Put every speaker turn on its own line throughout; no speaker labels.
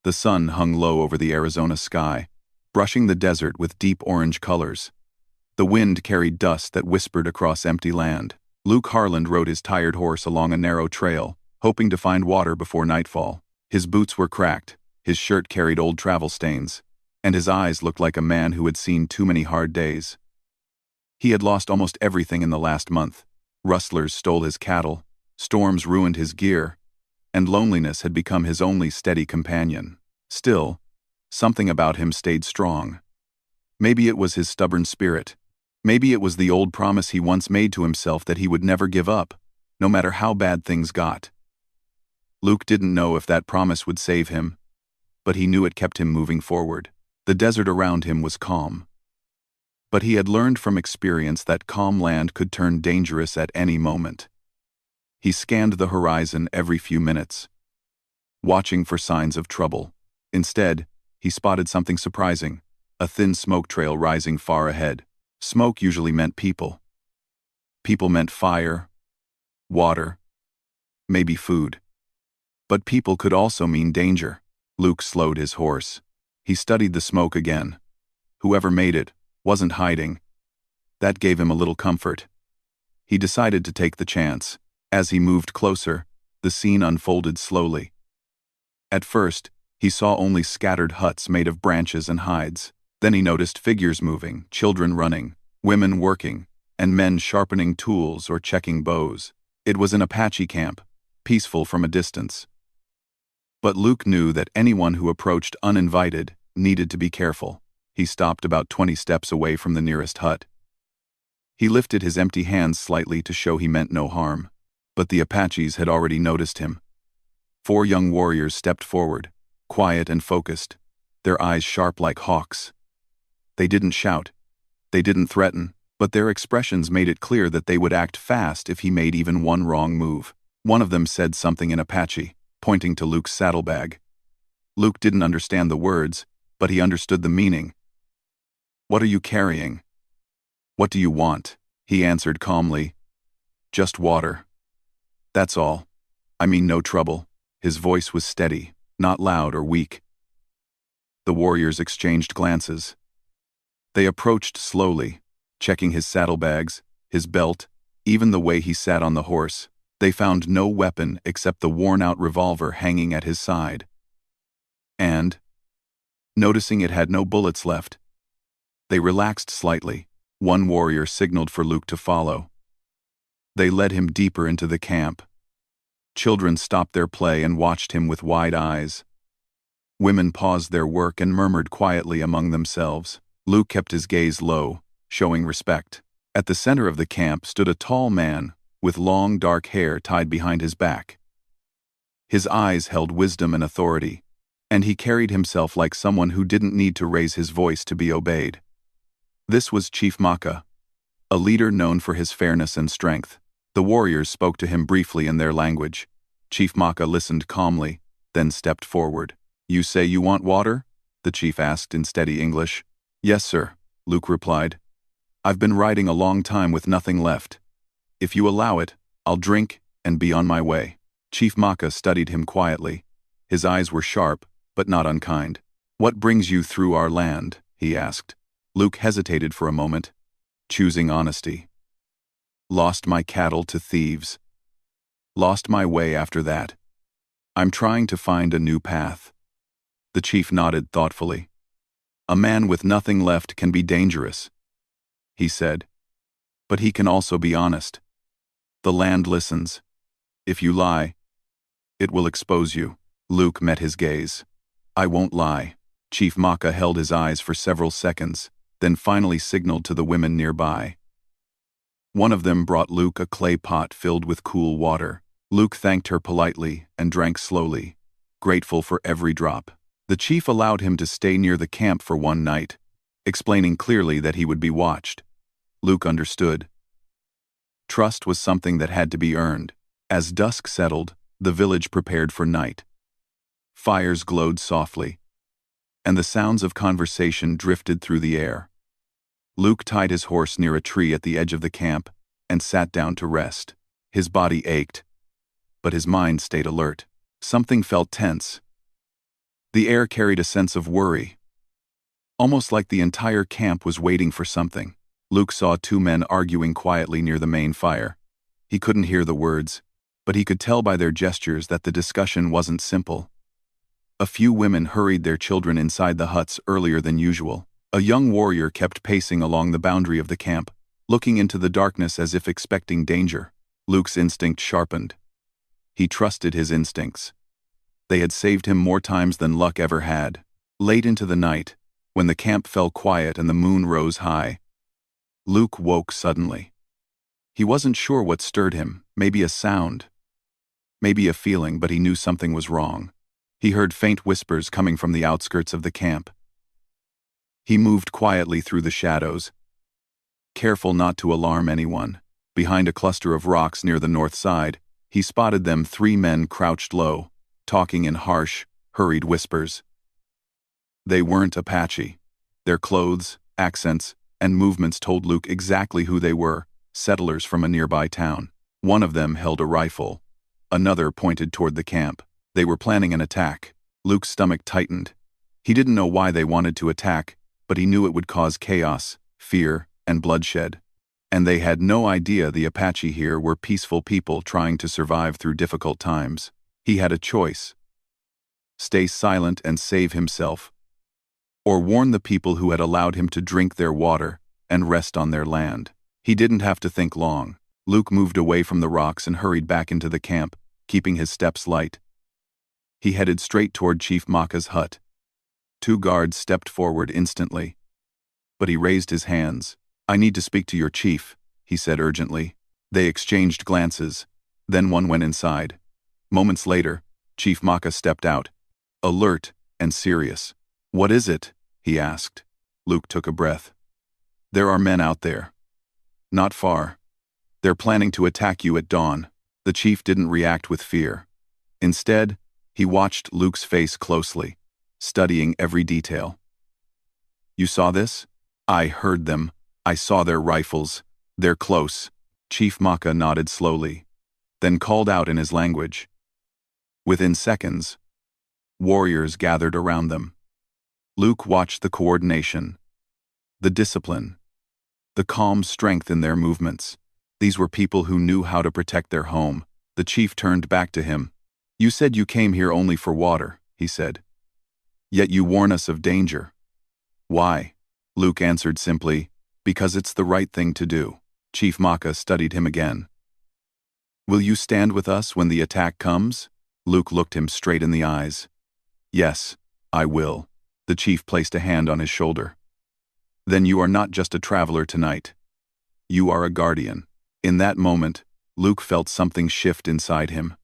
The sun hung low over the Arizona sky, brushing the desert with deep orange colors. The wind carried dust that whispered across empty land. Luke Harland rode his tired horse along a narrow trail, hoping to find water before nightfall. His boots were cracked, his shirt carried old travel stains, and his eyes looked like a man who had seen too many hard days. He had lost almost everything in the last month. Rustlers stole his cattle, storms ruined his gear, and loneliness had become his only steady companion. Still, something about him stayed strong. Maybe it was his stubborn spirit. Maybe it was the old promise he once made to himself that he would never give up, no matter how bad things got. Luke didn't know if that promise would save him, but he knew it kept him moving forward. The desert around him was calm. But he had learned from experience that calm land could turn dangerous at any moment. He scanned the horizon every few minutes, watching for signs of trouble. Instead, he spotted something surprising, a thin smoke trail rising far ahead. Smoke usually meant people. People meant fire, water, maybe food. But people could also mean danger. Luke slowed his horse. He studied the smoke again. Whoever made it wasn't hiding. That gave him a little comfort. He decided to take the chance. As he moved closer, the scene unfolded slowly. At first, he saw only scattered huts made of branches and hides. Then he noticed figures moving, children running, women working, and men sharpening tools or checking bows. It was an Apache camp, peaceful from a distance. But Luke knew that anyone who approached uninvited needed to be careful. He stopped about 20 steps away from the nearest hut. He lifted his empty hands slightly to show he meant no harm. But the Apaches had already noticed him. 4 young warriors stepped forward, quiet and focused, their eyes sharp like hawks. They didn't shout. They didn't threaten, but their expressions made it clear that they would act fast if he made even one wrong move. One of them said something in Apache, pointing to Luke's saddlebag. Luke didn't understand the words, but he understood the meaning. "What are you carrying?" "What do you want?" he answered calmly. "Just water. That's all. I mean no trouble." His voice was steady, not loud or weak. The warriors exchanged glances. They approached slowly, checking his saddlebags, his belt, even the way he sat on the horse. They found no weapon except the worn-out revolver hanging at his side. And, noticing it had no bullets left, they relaxed slightly. One warrior signaled for Luke to follow. They led him deeper into the camp. Children stopped their play and watched him with wide eyes. Women paused their work and murmured quietly among themselves. Luke kept his gaze low, showing respect. At the center of the camp stood a tall man with long dark hair tied behind his back. His eyes held wisdom and authority, and he carried himself like someone who didn't need to raise his voice to be obeyed. This was Chief Maka, a leader known for his fairness and strength. The warriors spoke to him briefly in their language. Chief Maka listened calmly, then stepped forward. "You say you want water?" the chief asked in steady English. "Yes, sir," Luke replied. "I've been riding a long time with nothing left. If you allow it, I'll drink and be on my way." Chief Maka studied him quietly. His eyes were sharp, but not unkind. "What brings you through our land?" he asked. Luke hesitated for a moment, choosing honesty. "Lost my cattle to thieves. Lost my way after that. I'm trying to find a new path." The chief nodded thoughtfully. "A man with nothing left can be dangerous," he said. "But he can also be honest. The land listens. If you lie, it will expose you." Luke met his gaze. "I won't lie." Chief Maka held his eyes for several seconds, then finally signaled to the women nearby. One of them brought Luke a clay pot filled with cool water. Luke thanked her politely and drank slowly, grateful for every drop. The chief allowed him to stay near the camp for one night, explaining clearly that he would be watched. Luke understood. Trust was something that had to be earned. As dusk settled, the village prepared for night. Fires glowed softly, and the sounds of conversation drifted through the air. Luke tied his horse near a tree at the edge of the camp and sat down to rest. His body ached, but his mind stayed alert. Something felt tense. The air carried a sense of worry, almost like the entire camp was waiting for something. Luke saw two men arguing quietly near the main fire. He couldn't hear the words, but he could tell by their gestures that the discussion wasn't simple. A few women hurried their children inside the huts earlier than usual. A young warrior kept pacing along the boundary of the camp, looking into the darkness as if expecting danger. Luke's instinct sharpened. He trusted his instincts. They had saved him more times than luck ever had. Late into the night, when the camp fell quiet and the moon rose high, Luke woke suddenly. He wasn't sure what stirred him, maybe a sound, maybe a feeling, but he knew something was wrong. He heard faint whispers coming from the outskirts of the camp. He moved quietly through the shadows, careful not to alarm anyone. Behind a cluster of rocks near the north side, he spotted them, three men crouched low, talking in harsh, hurried whispers. They weren't Apache. Their clothes, accents, and movements told Luke exactly who they were, settlers from a nearby town. One of them held a rifle. Another pointed toward the camp. They were planning an attack. Luke's stomach tightened. He didn't know why they wanted to attack, but he knew it would cause chaos, fear, and bloodshed. And they had no idea the Apache here were peaceful people trying to survive through difficult times. He had a choice: stay silent and save himself, or warn the people who had allowed him to drink their water and rest on their land. He didn't have to think long. Luke moved away from the rocks and hurried back into the camp, keeping his steps light. He headed straight toward Chief Maka's hut. Two guards stepped forward instantly, but he raised his hands. "I need to speak to your chief," he said urgently. They exchanged glances, then one went inside. Moments later, Chief Maka stepped out, alert and serious. "What is it?" he asked. Luke took a breath. "There are men out there. Not far. They're planning to attack you at dawn." The chief didn't react with fear. Instead, he watched Luke's face closely, studying every detail. "You saw this?" "I heard them. I saw their rifles. They're close." Chief Maka nodded slowly, then called out in his language. Within seconds, warriors gathered around them. Luke watched the coordination, the discipline, the calm strength in their movements. These were people who knew how to protect their home. The chief turned back to him. "You said you came here only for water," he said. "Yet you warn us of danger." "Why?" Luke answered simply, "Because it's the right thing to do." Chief Maka studied him again. "Will you stand with us when the attack comes?" Luke looked him straight in the eyes. "Yes, I will." The chief placed a hand on his shoulder. "Then you are not just a traveler tonight. You are a guardian." In that moment, Luke felt something shift inside him.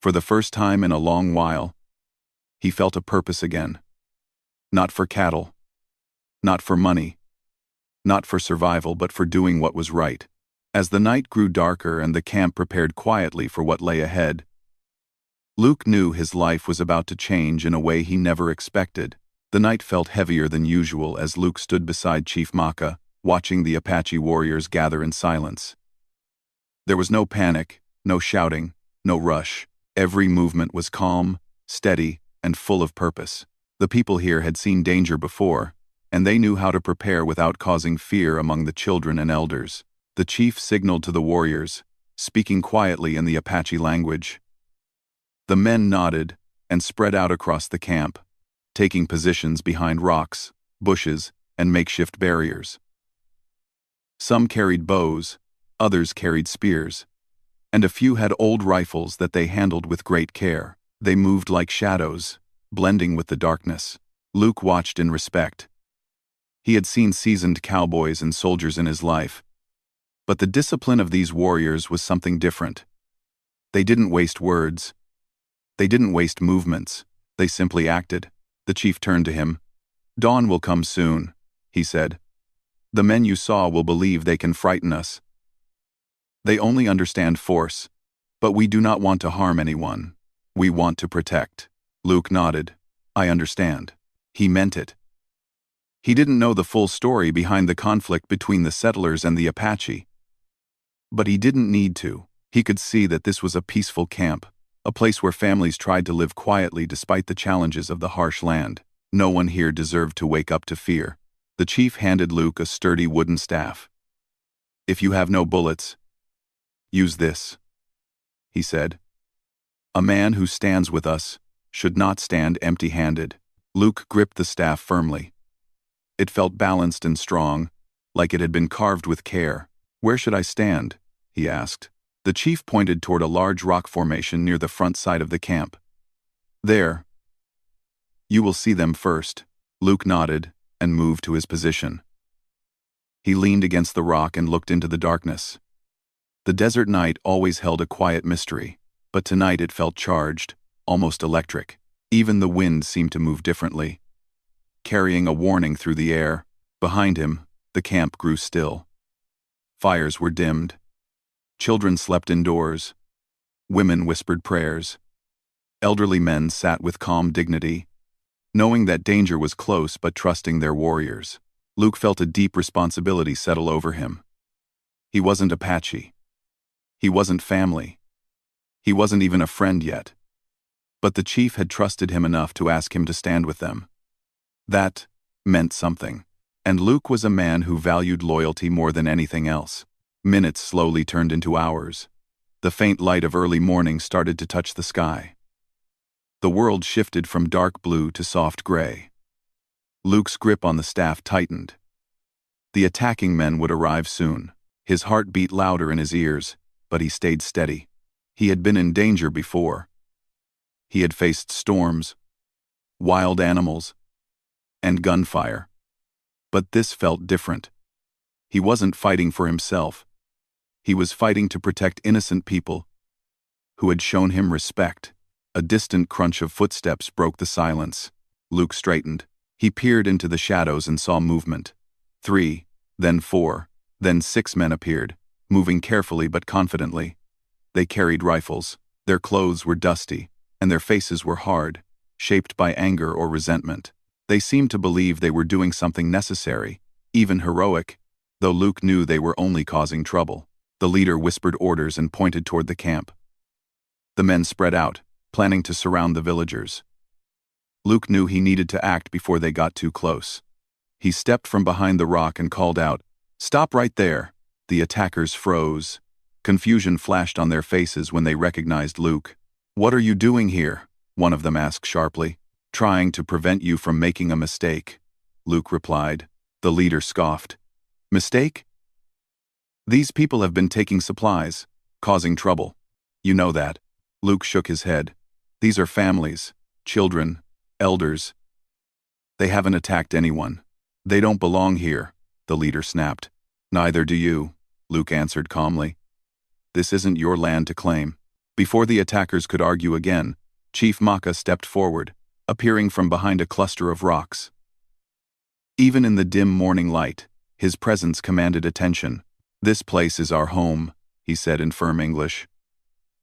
For the first time in a long while, he felt a purpose again. Not for cattle, not for money, not for survival, but for doing what was right. As the night grew darker and the camp prepared quietly for what lay ahead, Luke knew his life was about to change in a way he never expected. The night felt heavier than usual as Luke stood beside Chief Maka, watching the Apache warriors gather in silence. There was no panic, no shouting, no rush. Every movement was calm, steady, and full of purpose. The people here had seen danger before, and they knew how to prepare without causing fear among the children and elders. The chief signaled to the warriors, speaking quietly in the Apache language. The men nodded and spread out across the camp, taking positions behind rocks, bushes, and makeshift barriers. Some carried bows, others carried spears, and a few had old rifles that they handled with great care. They moved like shadows, blending with the darkness. Luke watched in respect. He had seen seasoned cowboys and soldiers in his life, but the discipline of these warriors was something different. They didn't waste words. They didn't waste movements. They simply acted. The chief turned to him. "Dawn will come soon," he said. "The men you saw will believe they can frighten us. They only understand force, but we do not want to harm anyone. We want to protect." Luke nodded. "I understand." He meant it. He didn't know the full story behind the conflict between the settlers and the Apache, but he didn't need to. He could see that this was a peaceful camp, A place where families tried to live quietly despite the challenges of the harsh land. No one here deserved to wake up to fear. The chief handed Luke a sturdy wooden staff. "If you have no bullets, use this," he said. "A man who stands with us should not stand empty-handed." Luke gripped the staff firmly. It felt balanced and strong, like it had been carved with care. "Where should I stand?" he asked. The chief pointed toward a large rock formation near the front side of the camp. "There. You will see them first." Luke nodded and moved to his position. He leaned against the rock and looked into the darkness. The desert night always held a quiet mystery, but tonight it felt charged, almost electric. Even the wind seemed to move differently, carrying a warning through the air. Behind him, the camp grew still. Fires were dimmed. Children slept indoors. Women whispered prayers. Elderly men sat with calm dignity, knowing that danger was close but trusting their warriors. Luke felt a deep responsibility settle over him. He wasn't Apache. He wasn't family. He wasn't even a friend yet. But the chief had trusted him enough to ask him to stand with them. That meant something. And Luke was a man who valued loyalty more than anything else. Minutes slowly turned into hours. The faint light of early morning started to touch the sky. The world shifted from dark blue to soft gray. Luke's grip on the staff tightened. The attacking men would arrive soon. His heart beat louder in his ears, but he stayed steady. He had been in danger before. He had faced storms, wild animals, and gunfire. But this felt different. He wasn't fighting for himself. He was fighting to protect innocent people who had shown him respect. A distant crunch of footsteps broke the silence. Luke straightened. He peered into the shadows and saw movement. 3, then 4, then 6 men appeared, moving carefully but confidently. They carried rifles. Their clothes were dusty, and their faces were hard, shaped by anger or resentment. They seemed to believe they were doing something necessary, even heroic, though Luke knew they were only causing trouble. The leader whispered orders and pointed toward the camp. The men spread out, planning to surround the villagers. Luke knew he needed to act before they got too close. He stepped from behind the rock and called out, "Stop right there!" The attackers froze. Confusion flashed on their faces when they recognized Luke. "What are you doing here?" one of them asked sharply. "Trying to prevent you from making a mistake," Luke replied. The leader scoffed. "Mistake? These people have been taking supplies, causing trouble. You know that." Luke shook his head. "These are families, children, elders. They haven't attacked anyone. They don't belong here," the leader snapped. "Neither do you," Luke answered calmly. "This isn't your land to claim." Before the attackers could argue again, Chief Maka stepped forward, appearing from behind a cluster of rocks. Even in the dim morning light, his presence commanded attention. "This place is our home," he said in firm English.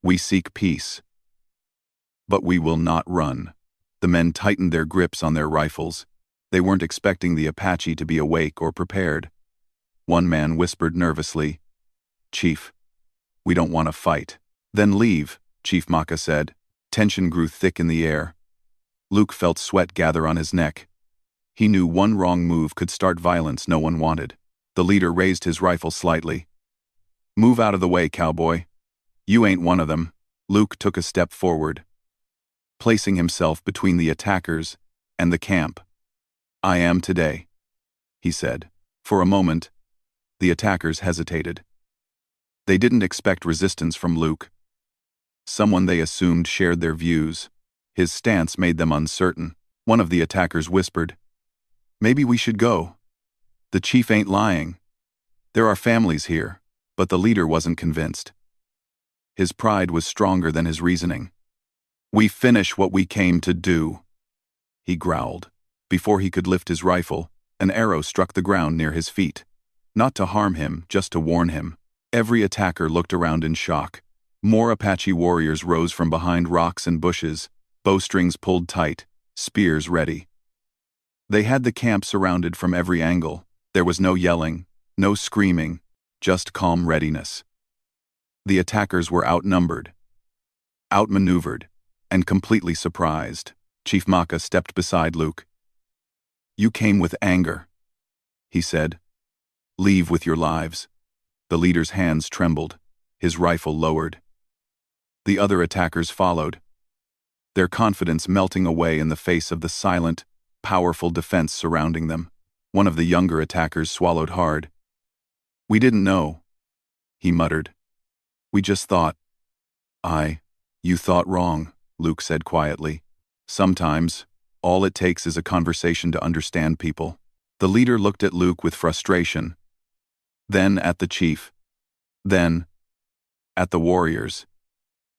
"We seek peace. But we will not run." The men tightened their grips on their rifles. They weren't expecting the Apache to be awake or prepared. One man whispered nervously, "Chief, we don't want to fight." "Then leave," Chief Maka said. Tension grew thick in the air. Luke felt sweat gather on his neck. He knew one wrong move could start violence no one wanted. The leader raised his rifle slightly. "Move out of the way, cowboy. You ain't one of them." Luke took a step forward, placing himself between the attackers and the camp. "I am today," he said. For a moment, the attackers hesitated. They didn't expect resistance from Luke, someone they assumed shared their views. His stance made them uncertain. One of the attackers whispered, "Maybe we should go. The chief ain't lying. There are families here." But the leader wasn't convinced. His pride was stronger than his reasoning. "We finish what we came to do," he growled. Before he could lift his rifle, an arrow struck the ground near his feet. Not to harm him, just to warn him. Every attacker looked around in shock. More Apache warriors rose from behind rocks and bushes, bowstrings pulled tight, spears ready. They had the camp surrounded from every angle. There was no yelling, no screaming, just calm readiness. The attackers were outnumbered, outmaneuvered, and completely surprised. Chief Maka stepped beside Luke. "You came with anger," he said. "Leave with your lives." The leader's hands trembled, his rifle lowered. The other attackers followed, their confidence melting away in the face of the silent, powerful defense surrounding them. One of the younger attackers swallowed hard. "We didn't know," he muttered. "We just thought." You thought wrong," Luke said quietly. "Sometimes, all it takes is a conversation to understand people." The leader looked at Luke with frustration, then at the chief, then at the warriors.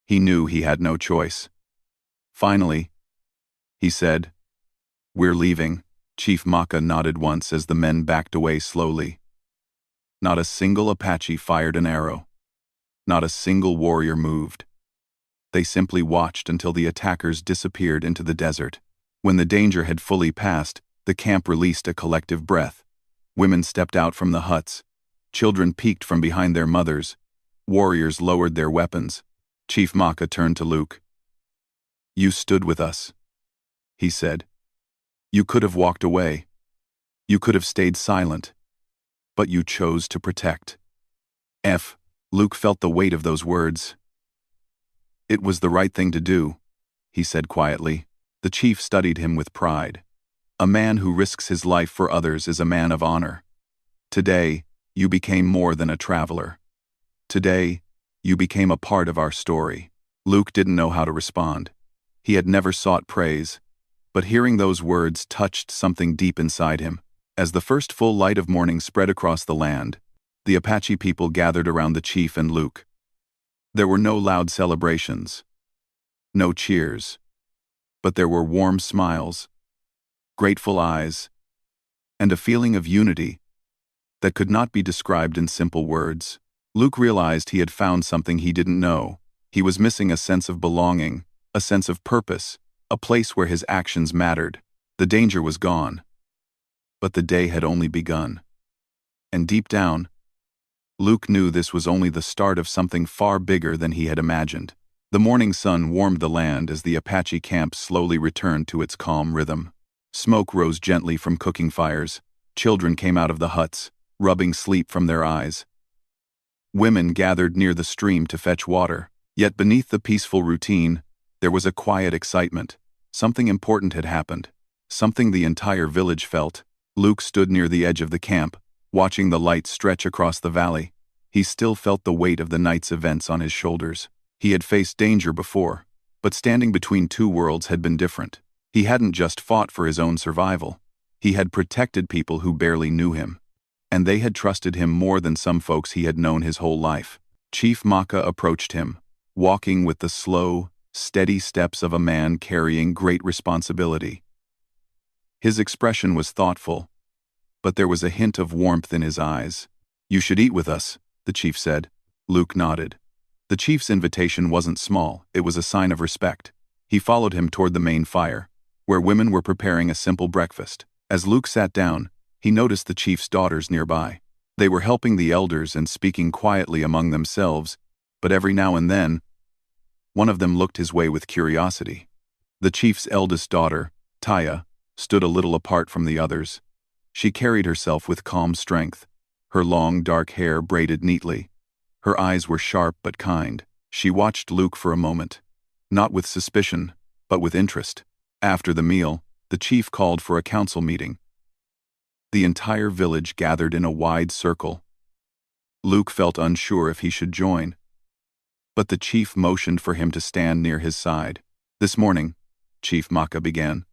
He knew he had no choice. Finally, he said, "We're leaving." Chief Maka nodded once as the men backed away slowly. Not a single Apache fired an arrow. Not a single warrior moved. They simply watched until the attackers disappeared into the desert. When the danger had fully passed, the camp released a collective breath. Women stepped out from the huts. Children peeked from behind their mothers. Warriors lowered their weapons. Chief Maka turned to Luke. "You stood with us," he said. "You could have walked away. You could have stayed silent. But you chose to protect." Luke felt the weight of those words. "It was the right thing to do," he said quietly. The chief studied him with pride. "A man who risks his life for others is a man of honor. Today, you became more than a traveler. Today, you became a part of our story." Luke didn't know how to respond. He had never sought praise, but hearing those words touched something deep inside him. As the first full light of morning spread across the land, the Apache people gathered around the chief and Luke. There were no loud celebrations, no cheers, but there were warm smiles, grateful eyes, and a feeling of unity that could not be described in simple words. Luke realized he had found something he didn't know. He was missing a sense of belonging, a sense of purpose, a place where his actions mattered. The danger was gone, but the day had only begun. And deep down, Luke knew this was only the start of something far bigger than he had imagined. The morning sun warmed the land as the Apache camp slowly returned to its calm rhythm. Smoke rose gently from cooking fires. Children came out of the huts, rubbing sleep from their eyes. Women gathered near the stream to fetch water. Yet beneath the peaceful routine, there was a quiet excitement. Something important had happened. Something the entire village felt. Luke stood near the edge of the camp, watching the light stretch across the valley. He still felt the weight of the night's events on his shoulders. He had faced danger before, but standing between two worlds had been different. He hadn't just fought for his own survival. He had protected people who barely knew him, and they had trusted him more than some folks he had known his whole life. Chief Maka approached him, walking with the slow, steady steps of a man carrying great responsibility. His expression was thoughtful, but there was a hint of warmth in his eyes. "You should eat with us," the chief said. Luke nodded. The chief's invitation wasn't small, it was a sign of respect. He followed him toward the main fire, where women were preparing a simple breakfast. As Luke sat down, he noticed the chief's daughters nearby. They were helping the elders and speaking quietly among themselves, but every now and then, one of them looked his way with curiosity. The chief's eldest daughter, Taya, stood a little apart from the others. She carried herself with calm strength, her long dark hair braided neatly. Her eyes were sharp but kind. She watched Luke for a moment, not with suspicion, but with interest. After the meal, the chief called for a council meeting. The entire village gathered in a wide circle. Luke felt unsure if he should join, but the chief motioned for him to stand near his side. "This morning," Chief Maka began,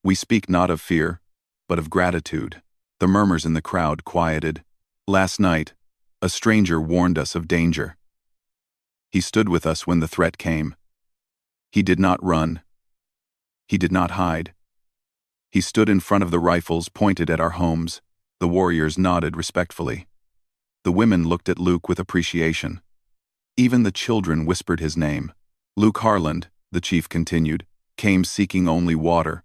"we speak not of fear, but of gratitude." The murmurs in the crowd quieted. "Last night, a stranger warned us of danger. He stood with us when the threat came. He did not run. He did not hide. He stood in front of the rifles pointed at our homes." The warriors nodded respectfully. The women looked at Luke with appreciation. Even the children whispered his name. "Luke Harland," the chief continued, "came seeking only water.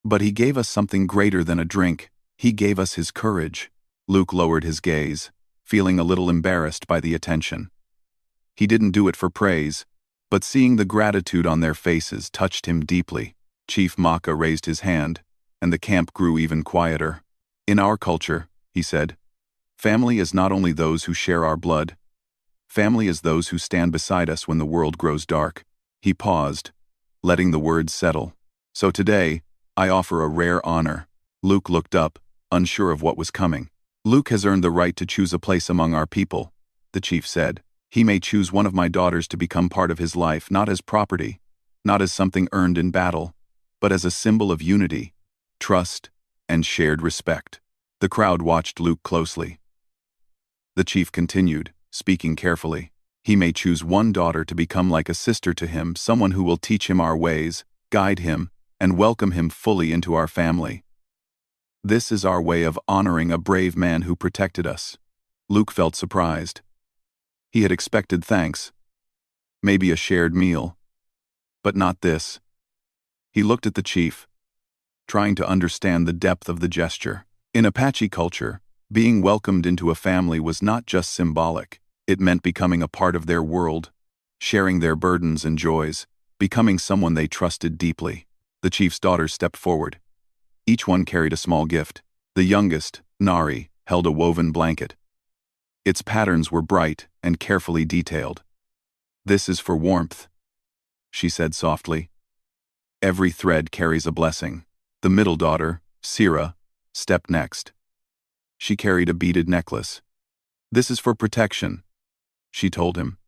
But he gave us something greater than a drink. He gave us his courage." Luke lowered his gaze, feeling a little embarrassed by the attention. He didn't do it for praise, But seeing the gratitude on their faces touched him deeply. Chief Maka raised his hand, and the camp grew even quieter. In our culture, he said, family is not only those who share our blood. Family is those who stand beside us when the world grows dark. He paused, letting the words settle. So today, I offer a rare honor. Luke looked up, unsure of what was coming. Luke has earned the right to choose a place among our people, the chief said. He may choose one of my daughters to become part of his life, not as property, not as something earned in battle, but as a symbol of unity, trust, and shared respect. The crowd watched Luke closely. The chief continued, speaking carefully. He may choose one daughter to become like a sister to him, someone who will teach him our ways, guide him, and welcome him fully into our family. This is our way of honoring a brave man who protected us. Luke felt surprised. He had expected thanks, maybe a shared meal, but not this. He looked at the chief, trying to understand the depth of the gesture. In Apache culture, being welcomed into a family was not just symbolic. It meant becoming a part of their world, sharing their burdens and joys, becoming someone they trusted deeply. The chief's daughters stepped forward. Each one carried a small gift. The youngest, Nari, held a woven blanket. Its patterns were bright and carefully detailed. This is for warmth, she said softly. Every thread carries a blessing. The middle daughter, Sira, stepped next. She carried a beaded necklace. This is for protection, she told him.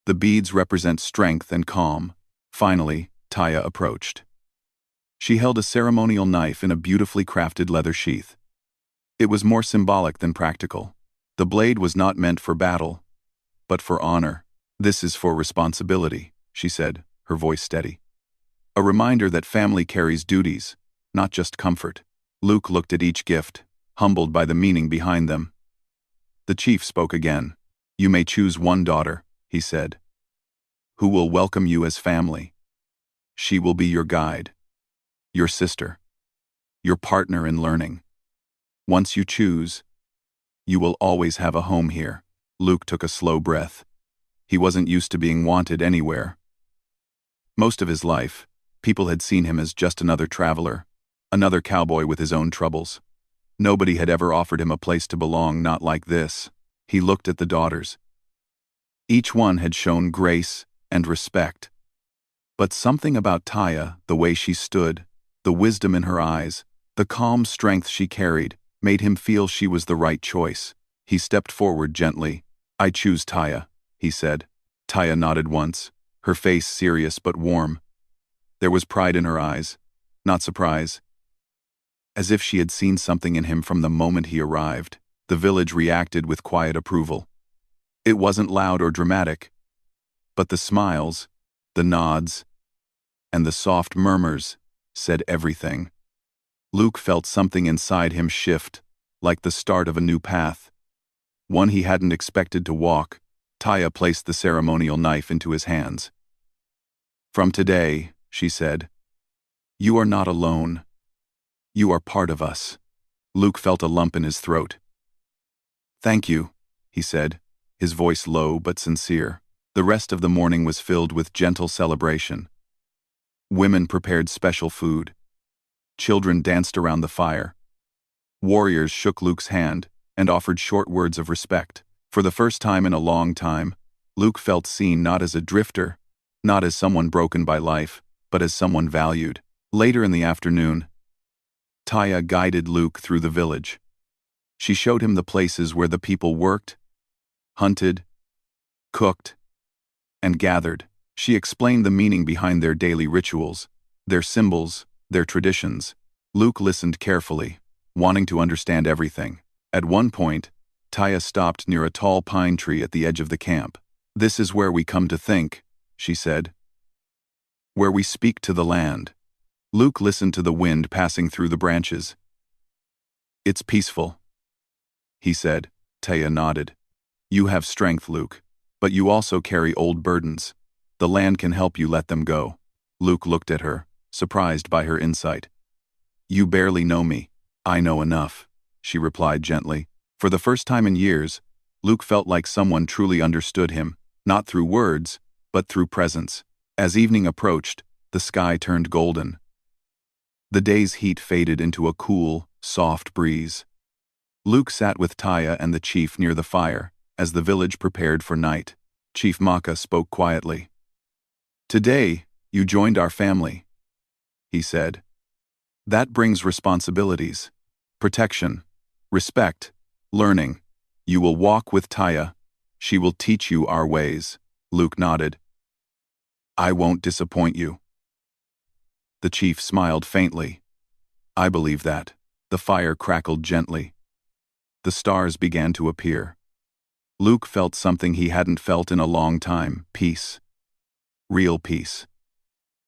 The beads represent strength and calm. Finally, Taya approached. She held a ceremonial knife in a beautifully crafted leather sheath. It was more symbolic than practical. The blade was not meant for battle, but for honor. This is for responsibility, she said, her voice steady. A reminder that family carries duties, not just comfort. Luke looked at each gift, humbled by the meaning behind them. The chief spoke again. You may choose one daughter, he said, who will welcome you as family. She will be your guide, your sister, your partner in learning. Once you choose, you will always have a home here. Luke took a slow breath. He wasn't used to being wanted anywhere. Most of his life, people had seen him as just another traveler, another cowboy with his own troubles. Nobody had ever offered him a place to belong, not like this. He looked at the daughters. Each one had shown grace and respect. But something about Taya, the way she stood, the wisdom in her eyes, the calm strength she carried, made him feel she was the right choice. He stepped forward gently. I choose Taya, he said. Taya nodded once, her face serious but warm. There was pride in her eyes, not surprise. As if she had seen something in him from the moment he arrived, the village reacted with quiet approval. It wasn't loud or dramatic, but the smiles, the nods, and the soft murmurs said everything. Luke felt something inside him shift, like the start of a new path. One he hadn't expected to walk. Taya placed the ceremonial knife into his hands. From today, she said, you are not alone. You are part of us. Luke felt a lump in his throat. Thank you, he said, his voice low but sincere. The rest of the morning was filled with gentle celebration. Women prepared special food. Children danced around the fire. Warriors shook Luke's hand and offered short words of respect. For the first time in a long time, Luke felt seen not as a drifter, not as someone broken by life, but as someone valued. Later in the afternoon, Taya guided Luke through the village. She showed him the places where the people worked, hunted, cooked, and gathered. She explained the meaning behind their daily rituals, their symbols, their traditions. Luke listened carefully, wanting to understand everything. At one point, Taya stopped near a tall pine tree at the edge of the camp. This is where we come to think, she said. Where we speak to the land. Luke listened to the wind passing through the branches. It's peaceful, he said. Taya nodded. You have strength, Luke, but you also carry old burdens. The land can help you let them go. Luke looked at her, surprised by her insight. You barely know me. I know enough, she replied gently. For the first time in years, Luke felt like someone truly understood him, not through words, but through presence. As evening approached, the sky turned golden. The day's heat faded into a cool, soft breeze. Luke sat with Taya and the chief near the fire, as the village prepared for night. Chief Maka spoke quietly. "Today, you joined our family," he said. "That brings responsibilities, protection, respect, learning. You will walk with Taya. She will teach you our ways." Luke nodded. "I won't disappoint you." The chief smiled faintly. "I believe that." The fire crackled gently. The stars began to appear. Luke felt something he hadn't felt in a long time: peace. Real peace.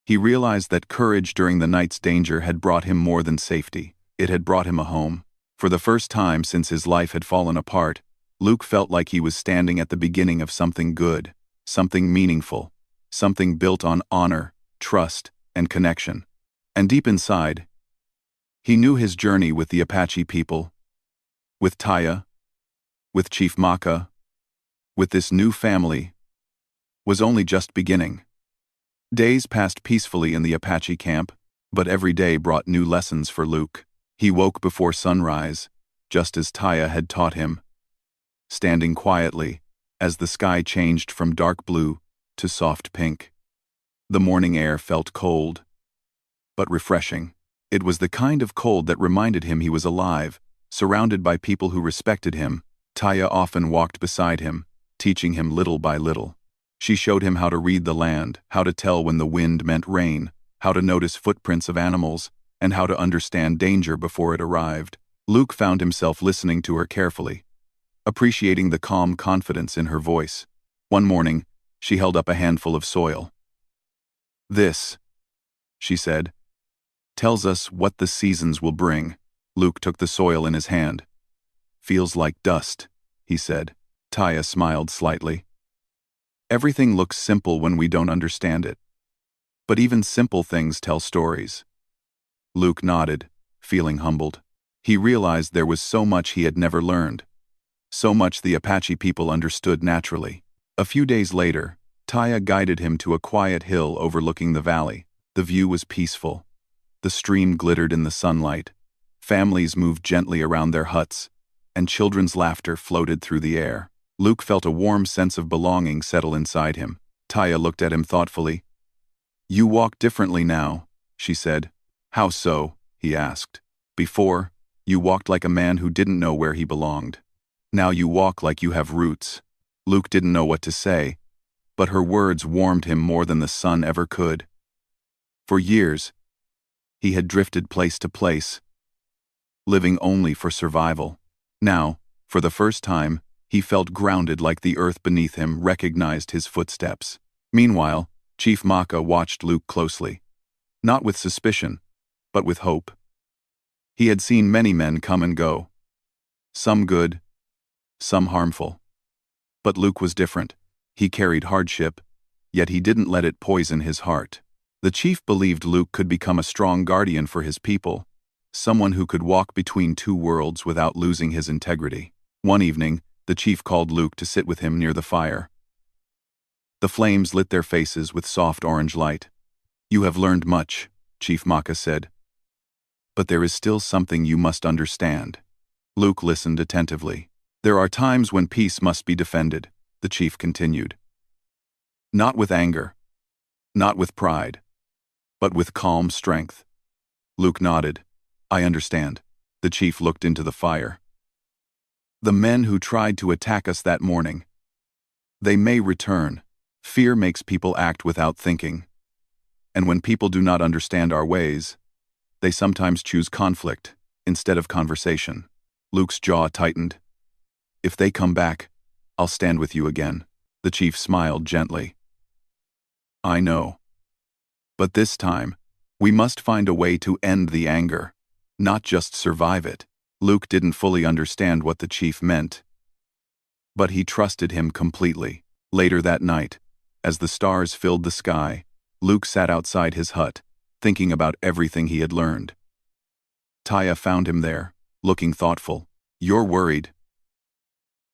He realized that courage during the night's danger had brought him more than safety. It had brought him a home. For the first time since his life had fallen apart, Luke felt like he was standing at the beginning of something good, something meaningful, something built on honor, trust, and connection. And deep inside, he knew his journey with the Apache people, with Taya, with Chief Maka, with this new family, was only just beginning. Days passed peacefully in the Apache camp, but every day brought new lessons for Luke. He woke before sunrise, just as Taya had taught him, standing quietly as the sky changed from dark blue to soft pink. The morning air felt cold, but refreshing. It was the kind of cold that reminded him he was alive, surrounded by people who respected him. Taya often walked beside him, teaching him little by little. She showed him how to read the land, how to tell when the wind meant rain, how to notice footprints of animals, and how to understand danger before it arrived. Luke found himself listening to her carefully, appreciating the calm confidence in her voice. One morning, she held up a handful of soil. "This," she said, "tells us what the seasons will bring." Luke took the soil in his hand. "Feels like dust," he said. Taya smiled slightly. "Everything looks simple when we don't understand it. But even simple things tell stories." Luke nodded, feeling humbled. He realized there was so much he had never learned, so much the Apache people understood naturally. A few days later, Taya guided him to a quiet hill overlooking the valley. The view was peaceful. The stream glittered in the sunlight. Families moved gently around their huts, and children's laughter floated through the air. Luke felt a warm sense of belonging settle inside him. Taya looked at him thoughtfully. "You walk differently now," she said. "How so?" he asked. "Before, you walked like a man who didn't know where he belonged. Now you walk like you have roots." Luke didn't know what to say, but her words warmed him more than the sun ever could. For years, he had drifted place to place, living only for survival. Now, for the first time, he felt grounded, like the earth beneath him recognized his footsteps. Meanwhile, Chief Maka watched Luke closely, not with suspicion, but with hope. He had seen many men come and go, some good, some harmful. But Luke was different. He carried hardship, yet he didn't let it poison his heart. The chief believed Luke could become a strong guardian for his people, someone who could walk between two worlds without losing his integrity. One evening, the chief called Luke to sit with him near the fire. The flames lit their faces with soft orange light. "You have learned much," Chief Maka said. "But there is still something you must understand." Luke listened attentively. "There are times when peace must be defended," the chief continued. "Not with anger, not with pride, but with calm strength." Luke nodded. "I understand." The chief looked into the fire. "The men who tried to attack us that morning. They may return. Fear makes people act without thinking. And when people do not understand our ways, they sometimes choose conflict instead of conversation." Luke's jaw tightened. "If they come back, I'll stand with you again." The chief smiled gently. "I know. But this time, we must find a way to end the anger, not just survive it." Luke didn't fully understand what the chief meant, but he trusted him completely. Later that night, as the stars filled the sky, Luke sat outside his hut, thinking about everything he had learned. Taya found him there, looking thoughtful. "You're worried,"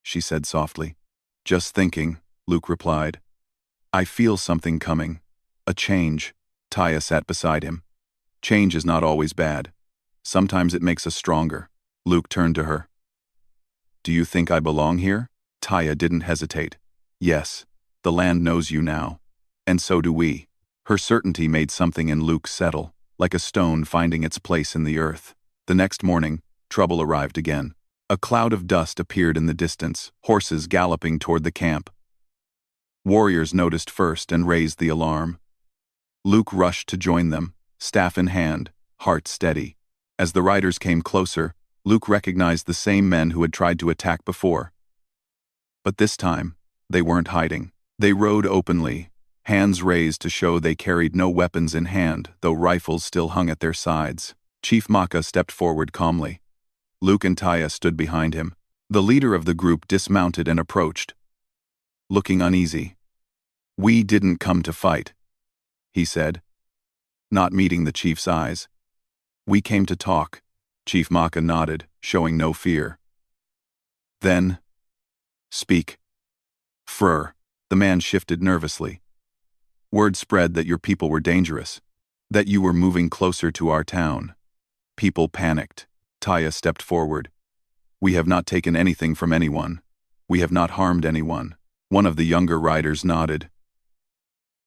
she said softly. "Just thinking," Luke replied. I feel something coming. A change. Taya sat beside him. Change is not always bad. Sometimes it makes us stronger. Luke turned to her. Do you think I belong here? Taya didn't hesitate. Yes, the land knows you now. And so do we. Her certainty made something in Luke settle, like a stone finding its place in the earth. The next morning, trouble arrived again. A cloud of dust appeared in the distance, horses galloping toward the camp. Warriors noticed first and raised the alarm. Luke rushed to join them, staff in hand, heart steady. As the riders came closer, Luke recognized the same men who had tried to attack before. But this time, they weren't hiding. They rode openly, hands raised to show they carried no weapons in hand, though rifles still hung at their sides. Chief Maka stepped forward calmly. Luke and Taya stood behind him. The leader of the group dismounted and approached, looking uneasy. We didn't come to fight, he said, not meeting the chief's eyes. We came to talk. Chief Maka nodded, showing no fear. Then, speak. Frr. The man shifted nervously. Word spread that your people were dangerous, that you were moving closer to our town. People panicked. Taya stepped forward. We have not taken anything from anyone. We have not harmed anyone. One of the younger riders nodded.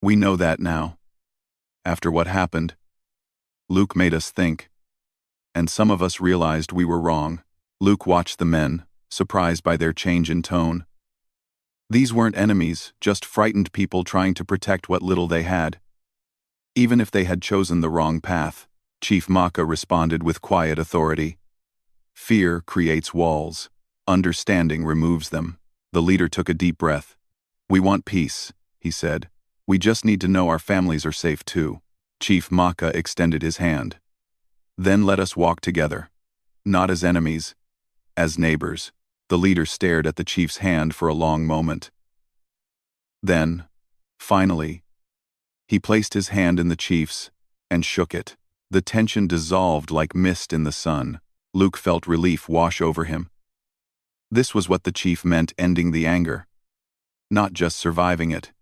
We know that now. After what happened, Luke made us think. And some of us realized we were wrong. Luke watched the men, surprised by their change in tone. These weren't enemies, just frightened people trying to protect what little they had. Even if they had chosen the wrong path, Chief Maka responded with quiet authority. Fear creates walls. Understanding removes them. The leader took a deep breath. We want peace, he said. We just need to know our families are safe too. Chief Maka extended his hand. Then let us walk together. Not as enemies, as neighbors. The leader stared at the chief's hand for a long moment. Then, finally, he placed his hand in the chief's and shook it. The tension dissolved like mist in the sun. Luke felt relief wash over him. This was what the chief meant, ending the anger, not just surviving it.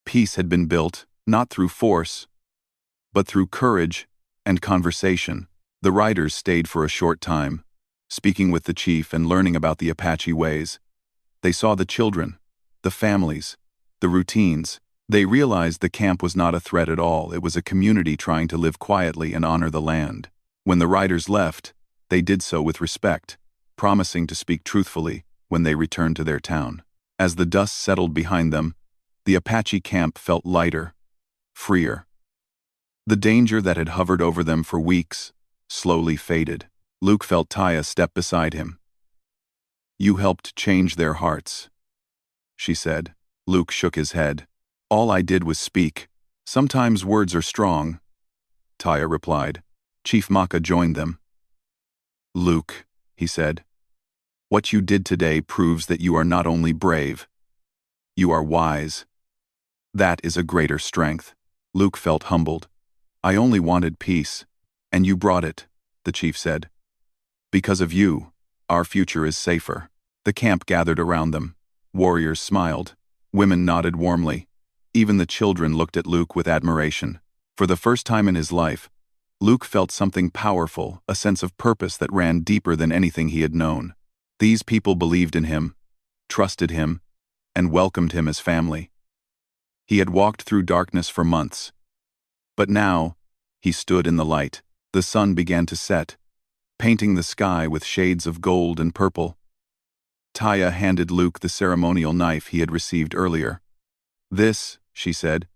Peace had been built, not through force, but through courage and conversation. The riders stayed for a short time, speaking with the chief and learning about the Apache ways. They saw the children, the families, the routines. They realized the camp was not a threat at all. It was a community trying to live quietly and honor the land. When the riders left, they did so with respect, promising to speak truthfully when they returned to their town. As the dust settled behind them, the Apache camp felt lighter, freer. The danger that had hovered over them for weeks slowly faded. Luke felt Taya step beside him. You helped change their hearts, she said. Luke shook his head. All I did was speak. Sometimes words are strong, Taya replied. Chief Maka joined them. Luke, he said, what you did today proves that you are not only brave, you are wise. That is a greater strength. Luke felt humbled. I only wanted peace, and you brought it, the chief said. Because of you, our future is safer. The camp gathered around them. Warriors smiled. Women nodded warmly. Even the children looked at Luke with admiration. For the first time in his life, Luke felt something powerful, a sense of purpose that ran deeper than anything he had known. These people believed in him, trusted him, and welcomed him as family. He had walked through darkness for months. But now, he stood in the light. The sun began to set, painting the sky with shades of gold and purple. Taya handed Luke the ceremonial knife he had received earlier. This, she said,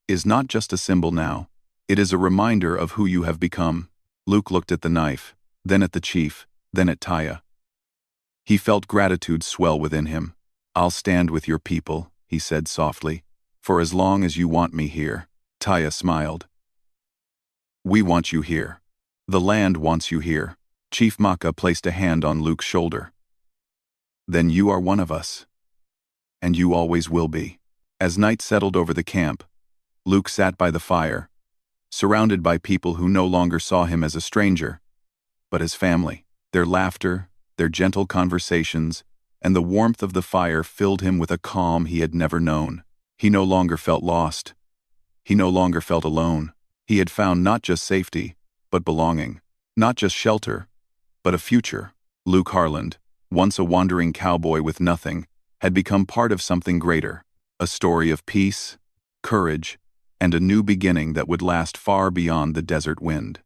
is not just a symbol now. It is a reminder of who you have become. Luke looked at the knife, then at the chief, then at Taya. He felt gratitude swell within him. I'll stand with your people, he said softly, for as long as you want me here. Taya smiled. We want you here. The land wants you here. Chief Maka placed a hand on Luke's shoulder. Then you are one of us. And you always will be. As night settled over the camp, Luke sat by the fire, surrounded by people who no longer saw him as a stranger, but as family. Their laughter, their gentle conversations, and the warmth of the fire filled him with a calm he had never known. He no longer felt lost. He no longer felt alone. He had found not just safety, but belonging. Not just shelter, but a future. Luke Harland, once a wandering cowboy with nothing, had become part of something greater. A story of peace, courage, and a new beginning that would last far beyond the desert wind.